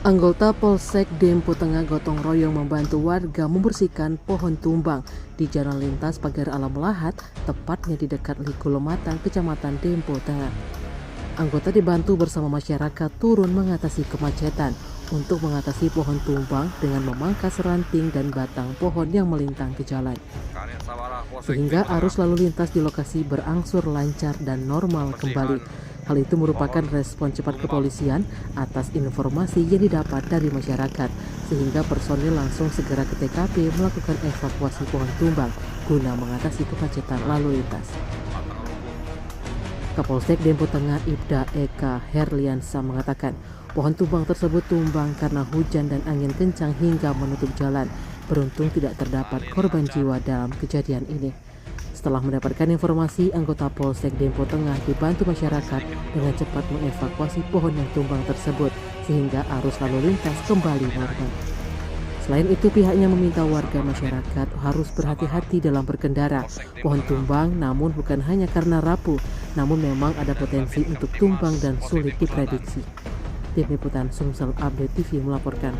Anggota Polsek Dempo Tengah gotong royong membantu warga membersihkan pohon tumbang di jalan lintas Pagar Alam Lahat, tepatnya di dekat Ligulomatan, Kecamatan Dempo Tengah. Anggota dibantu bersama masyarakat turun mengatasi kemacetan untuk mengatasi pohon tumbang dengan memangkas ranting dan batang pohon yang melintang ke jalan. Sehingga arus lalu lintas di lokasi berangsur lancar dan normal kembali. Hal itu merupakan respon cepat kepolisian atas informasi yang didapat dari masyarakat, sehingga personil langsung segera ke TKP melakukan evakuasi pohon tumbang guna mengatasi kemacetan lalu lintas. Kapolsek Dempo Tengah Ibda Eka Herliansa mengatakan, pohon tumbang tersebut tumbang karena hujan dan angin kencang hingga menutup jalan. Beruntung tidak terdapat korban jiwa dalam kejadian ini. Setelah mendapatkan informasi, anggota Polsek Dempo Tengah dibantu masyarakat dengan cepat mengevakuasi pohon yang tumbang tersebut sehingga arus lalu lintas kembali normal. Selain itu, pihaknya meminta warga masyarakat harus berhati-hati dalam berkendara. Pohon tumbang namun bukan hanya karena rapuh, namun memang ada potensi untuk tumbang dan sulit diprediksi. Tim Liputan Sumsel Update TV melaporkan.